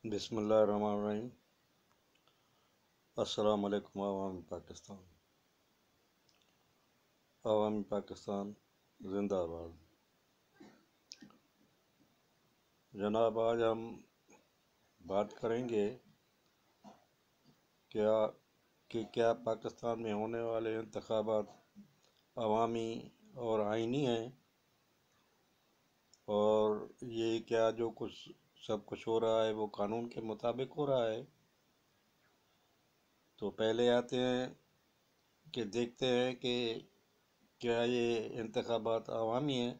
بسم اللہ الرحمن الرحیم۔ السلام علیکم عوامی پاکستان۔ عوامی پاکستان زندہ باد۔ جناب، آج ہم بات کریں گے کیا پاکستان میں ہونے والے انتخابات عوامی اور آئینی ہیں، اور یہ کیا جو سب کچھ ہو رہا ہے وہ قانون کے مطابق ہو رہا ہے۔ تو پہلے آتے ہیں کہ دیکھتے ہیں کہ کیا یہ انتخابات عوامی ہیں،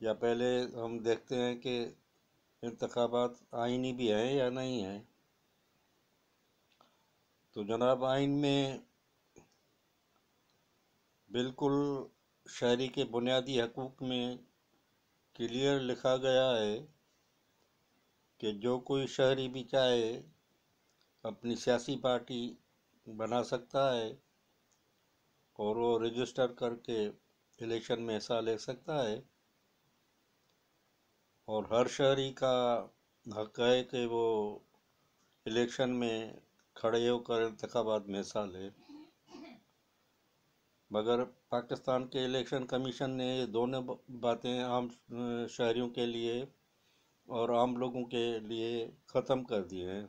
یا پہلے ہم دیکھتے ہیں کہ انتخابات آئینی بھی ہیں یا نہیں ہیں۔ تو جناب، آئین میں بالکل شہری کے بنیادی حقوق میں کلیئر لکھا گیا ہے کہ جو کوئی شہری بھی چاہے اپنی سیاسی پارٹی بنا سکتا ہے، اور وہ رجسٹر کر کے الیکشن میں حصہ لے سکتا ہے، اور ہر شہری کا حق ہے کہ وہ الیکشن میں کھڑے ہو کر انتخابات میں حصہ لے۔ مگر پاکستان کے الیکشن کمیشن نے یہ دونوں باتیں عام شہریوں کے لیے اور عام لوگوں کے لیے ختم کر دی ہیں،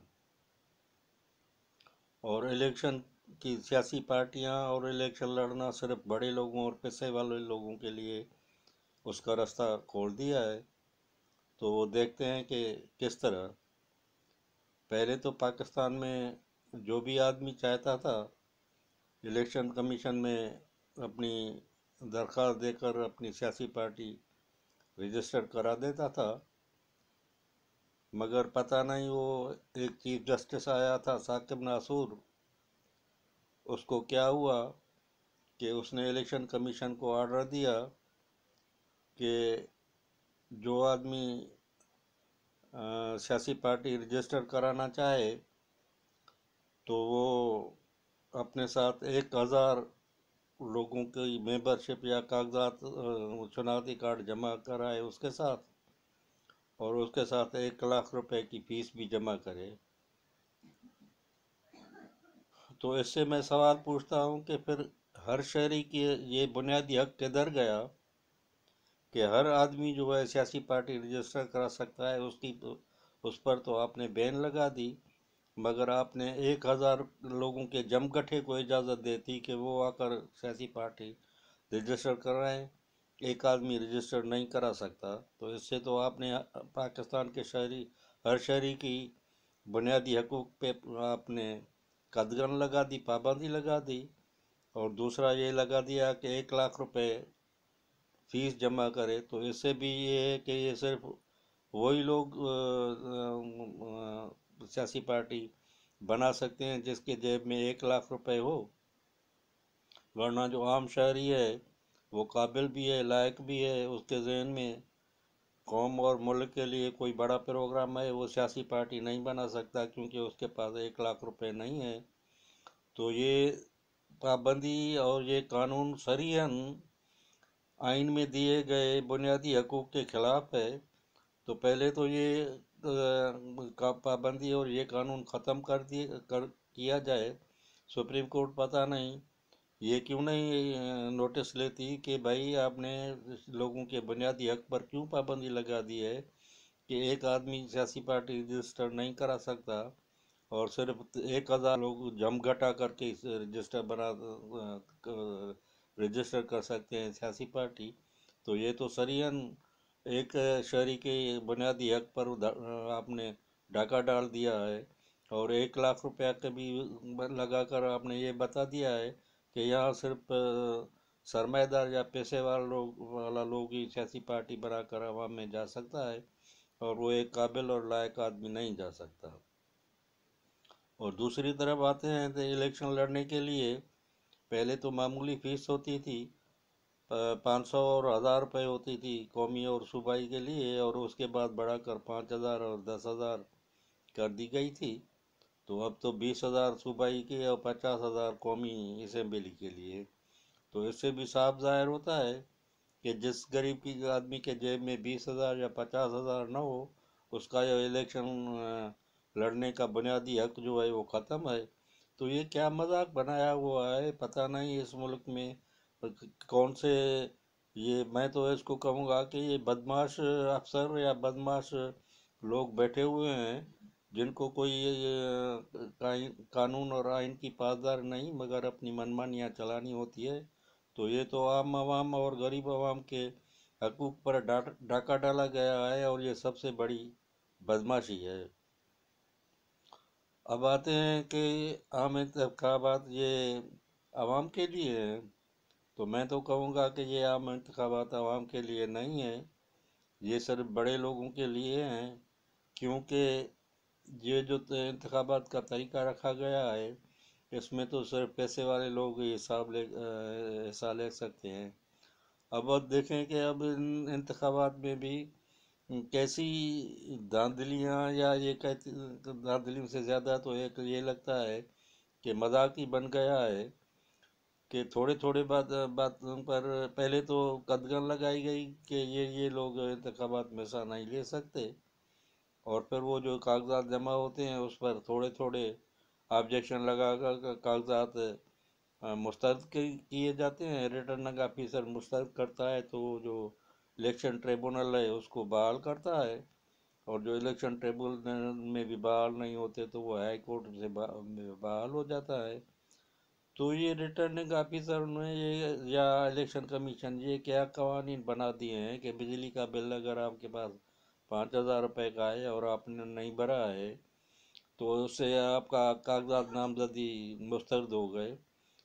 اور الیکشن کی سیاسی پارٹیاں اور الیکشن لڑنا صرف بڑے لوگوں اور پیسے والے لوگوں کے لیے اس کا راستہ کھول دیا ہے۔ تو وہ دیکھتے ہیں کہ کس طرح پہلے تو پاکستان میں جو بھی آدمی چاہتا تھا الیکشن کمیشن میں اپنی درخواست دے کر اپنی سیاسی پارٹی رجسٹر کرا دیتا تھا، مگر پتہ نہیں وہ ایک چیف جسٹس آیا تھا ثاقب ناصور، اس کو کیا ہوا کہ اس نے الیکشن کمیشن کو آرڈر دیا کہ جو آدمی سیاسی پارٹی رجسٹر کرانا چاہے تو وہ اپنے ساتھ 1000 لوگوں کی ممبرشپ یا کاغذات شناختی کارڈ جمع کرائے اس کے ساتھ، اور اس کے ساتھ 1,00,000 روپے کی فیس بھی جمع کرے۔ تو اس سے میں سوال پوچھتا ہوں کہ پھر ہر شہری کی یہ بنیادی حق کدھر گیا کہ ہر آدمی جو ہے سیاسی پارٹی رجسٹر کرا سکتا ہے؟ اس پر تو آپ نے بین لگا دی، مگر آپ نے 1,000 لوگوں کے جمگٹھے کو اجازت دیتی کہ وہ آ کر سیاسی پارٹی رجسٹر کرائیں، ایک آدمی رجسٹر نہیں کرا سکتا۔ تو اس سے تو آپ نے پاکستان کے ہر شہری کی بنیادی حقوق پہ آپ نے قدغن لگا دی، پابندی لگا دی، اور دوسرا یہ لگا دیا کہ 1,00,000 روپے فیس جمع کرے۔ تو اس سے بھی یہ ہے کہ یہ صرف وہی لوگ سیاسی پارٹی بنا سکتے ہیں جس کے جیب میں 1,00,000 روپے ہو، ورنہ جو عام شہری ہے وہ قابل بھی ہے، لائق بھی ہے، اس کے ذہن میں قوم اور ملک کے لیے کوئی بڑا پروگرام ہے، وہ سیاسی پارٹی نہیں بنا سکتا کیونکہ اس کے پاس 1,00,000 روپے نہیں ہے۔ تو یہ پابندی اور یہ قانون صریحاً آئین میں دیے گئے بنیادی حقوق کے خلاف ہے۔ تو پہلے تو یہ پابندی اور یہ قانون ختم کیا جائے۔ سپریم کورٹ پتہ نہیں یہ کیوں نہیں نوٹس لیتی کہ بھائی آپ نے لوگوں کے بنیادی حق پر کیوں پابندی لگا دی ہے کہ ایک آدمی سیاسی پارٹی رجسٹر نہیں کرا سکتا، اور صرف 1,000 لوگ جمگھٹا کر کے رجسٹر کر سکتے ہیں سیاسی پارٹی۔ تو یہ تو صریحاً ایک شہری کے بنیادی حق پر آپ نے ڈاکہ ڈال دیا ہے، اور 1,00,000 روپیہ کا بھی لگا کر آپ نے یہ بتا دیا ہے کہ یہاں صرف سرمایہ دار یا پیسے والا لوگ ہی سیاسی پارٹی بنا کر عوام میں جا سکتا ہے، اور وہ ایک قابل اور لائق آدمی نہیں جا سکتا۔ اور دوسری طرف آتے ہیں تو الیکشن لڑنے کے لیے پہلے تو معمولی فیس ہوتی تھی، 500 اور 1,000 روپے ہوتی تھی قومی اور صوبائی کے لیے، اور اس کے بعد بڑھا کر 5,000 اور 10,000 کر دی گئی تھی۔ تو اب تو 20,000 صوبائی کے اور 50,000 قومی اسمبلی کے لیے۔ تو اس سے بھی صاف ظاہر ہوتا ہے کہ جس غریب کی آدمی کے جیب میں 20,000 یا 50,000 نہ ہو، اس کا جو الیکشن لڑنے کا بنیادی حق جو ہے وہ ختم ہے۔ تو یہ کیا مذاق بنایا ہوا ہے، پتہ نہیں اس ملک میں کون سے، یہ میں تو اس کو کہوں گا کہ یہ بدمعاش افسر یا بدمعاش لوگ بیٹھے ہوئے ہیں، جن کو کوئی قانون اور آئین کی پاسدار نہیں مگر اپنی منمانیاں چلانی ہوتی ہے۔ تو یہ تو عام عوام اور غریب عوام کے حقوق پر ڈاکہ ڈالا گیا ہے، اور یہ سب سے بڑی بدمعاشی ہے۔ اب آتے ہیں کہ عام انتخابات یہ عوام کے لیے ہیں، تو میں تو کہوں گا کہ یہ عام انتخابات عوام کے لیے نہیں ہیں، یہ صرف بڑے لوگوں کے لیے ہیں، کیونکہ یہ جو انتخابات کا طریقہ رکھا گیا ہے اس میں تو صرف پیسے والے لوگ ہی حصہ لے سکتے ہیں۔ اب دیکھیں کہ اب ان انتخابات میں بھی کیسی دھاندلیاں، یا یہ کہتے دھاندلیوں سے زیادہ تو ایک یہ لگتا ہے کہ مذاق ہی بن گیا ہے کہ تھوڑے تھوڑے باتوں پر پہلے تو قدغن لگائی گئی کہ یہ لوگ انتخابات میں حصہ نہیں لے سکتے، اور پھر وہ جو کاغذات جمع ہوتے ہیں اس پر تھوڑے تھوڑے آبجیکشن لگا کر کاغذات مسترد کیے جاتے ہیں، ریٹرننگ آفیسر مسترد کرتا ہے تو وہ جو الیکشن ٹریبونل ہے اس کو بحال کرتا ہے، اور جو الیکشن ٹریبونل میں بھی بحال نہیں ہوتے تو وہ ہائی کورٹ سے بحال ہو جاتا ہے۔ تو یہ ریٹرننگ آفیسر نے یا الیکشن کمیشن یہ کیا قوانین بنا دیے ہیں کہ بجلی کا بل اگر آپ کے پاس 5,000 روپے کا ہے اور آپ نے نہیں بھرا ہے تو اس سے آپ کا کاغذات نامزدی مسترد ہو گئے،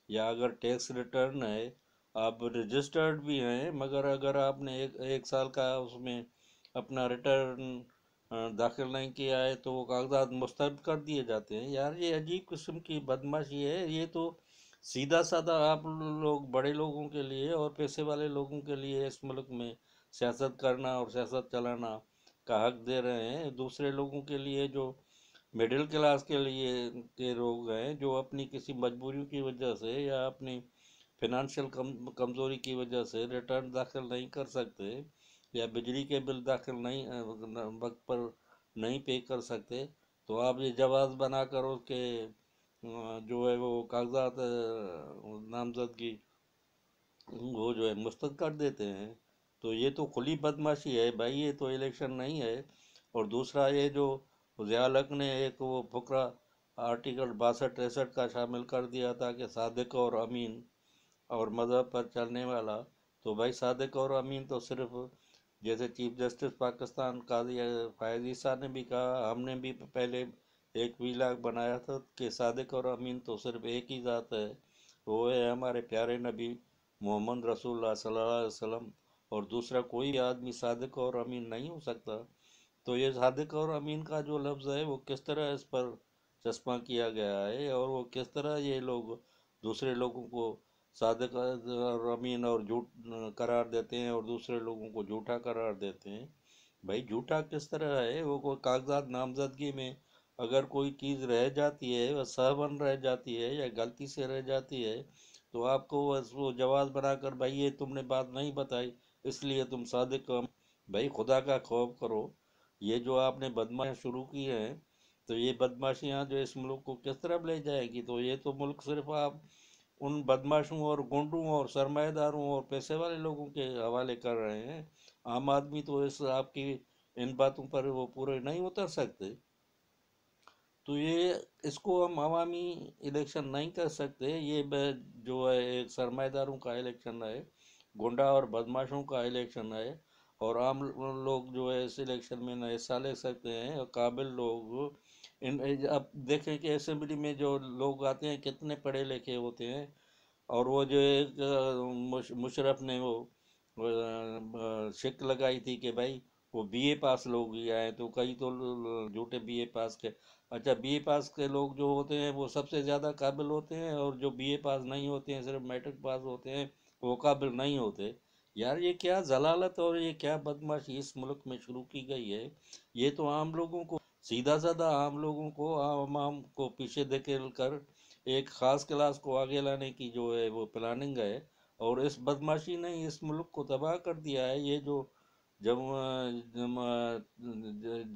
یا اگر ٹیکس ریٹرن ہے، آپ رجسٹرڈ بھی ہیں مگر اگر آپ نے ایک سال کا اس میں اپنا ریٹرن داخل نہیں کیا ہے تو وہ کاغذات مسترد کر دیے جاتے ہیں۔ یار یہ عجیب قسم کی بدمعاشی ہے، یہ تو سیدھا سادہ آپ لوگ بڑے لوگوں کے لیے اور پیسے والے لوگوں کے لیے اس ملک میں سیاست کرنا اور سیاست چلانا کا حق دے رہے ہیں، دوسرے لوگوں کے لیے جو مڈل کلاس کے لیے کے لوگ ہیں جو اپنی کسی مجبوریوں کی وجہ سے یا اپنی فنانشل کمزوری کی وجہ سے ریٹرن داخل نہیں کر سکتے، یا بجلی کے بل داخل نہیں وقت پر نہیں پے کر سکتے، تو آپ یہ جواز بنا کر اس کے جو ہے وہ کاغذات نامزدگی وہ جو ہے مسترد کر دیتے ہیں۔ تو یہ تو کھلی بدمعاشی ہے بھائی، یہ تو الیکشن نہیں ہے۔ اور دوسرا یہ جو ضیاء الحق نے ایک وہ فقرہ آرٹیکل 62-63 کا شامل کر دیا تھا کہ صادق اور امین اور مذہب پر چلنے والا، تو بھائی صادق اور امین تو صرف جیسے چیف جسٹس پاکستان قاضی فائز عیسیٰ نے بھی کہا، ہم نے بھی پہلے ایک ویلاگ بنایا تھا کہ صادق اور امین تو صرف ایک ہی ذات ہے، وہ ہے ہمارے پیارے نبی محمد رسول اللہ صلی اللہ علیہ وسلم، اور دوسرا کوئی بھی آدمی صادق اور امین نہیں ہو سکتا۔ تو یہ صادق اور امین کا جو لفظ ہے وہ کس طرح اس پر چسپاں کیا گیا ہے، اور وہ کس طرح یہ لوگ دوسرے لوگوں کو صادق اور امین اور جھوٹ قرار دیتے ہیں اور دوسرے لوگوں کو جھوٹا قرار دیتے ہیں۔ بھائی جھوٹا کس طرح ہے، وہ کوئی کاغذات نامزدگی میں اگر کوئی چیز رہ جاتی ہے، وہ سہون رہ جاتی ہے یا غلطی سے رہ جاتی ہے، تو آپ کو وہ جواز بنا کر بھائی یہ تم نے بات نہیں بتائی اس لیے تم صادق ہو۔ بھائی خدا کا خوف کرو، یہ جو آپ نے بدمعاشیاں شروع کی ہیں تو یہ بدمعاشیاں جو اس ملک کو کس طرف لے جائے گی، تو یہ تو ملک صرف آپ ان بدمعاشوں اور گنڈوں اور سرمایہ داروں اور پیسے والے لوگوں کے حوالے کر رہے ہیں۔ عام آدمی تو اس آپ کی ان باتوں پر وہ پورے نہیں اتر سکتے۔ تو یہ اس کو ہم عوامی الیکشن نہیں کر سکتے، یہ جو ہے ایک سرمایہ داروں کا الیکشن ہے، گنڈا اور بدمعاشوں کا الیکشن ہے، اور عام لوگ جو ہے اس الیکشن میں نہ حصہ لے سکتے ہیں، اور قابل لوگ اب دیکھیں کہ اسمبلی میں جو لوگ آتے ہیں کتنے پڑھے لکھے ہوتے ہیں، اور وہ جو ایک مشرف نے وہ شک لگائی تھی کہ بھائی وہ بی اے پاس لوگ ہی آئے، تو کئی تو جھوٹے بی اے پاس کے، اچھا بی اے پاس کے لوگ جو ہوتے ہیں وہ سب سے زیادہ قابل ہوتے ہیں، اور جو بی اے پاس نہیں ہوتے ہیں صرف میٹرک پاس ہوتے ہیں وہ قابل نہیں ہوتے۔ یار یہ کیا ضلالت اور یہ کیا بدمعاشی اس ملک میں شروع کی گئی ہے، یہ تو عام لوگوں کو سیدھا سادہ عام لوگوں کو عوام کو پیچھے دھکیل کر ایک خاص کلاس کو آگے لانے کی جو ہے وہ پلاننگ ہے، اور اس بدمعاشی نے اس ملک کو تباہ کر دیا ہے۔ یہ جو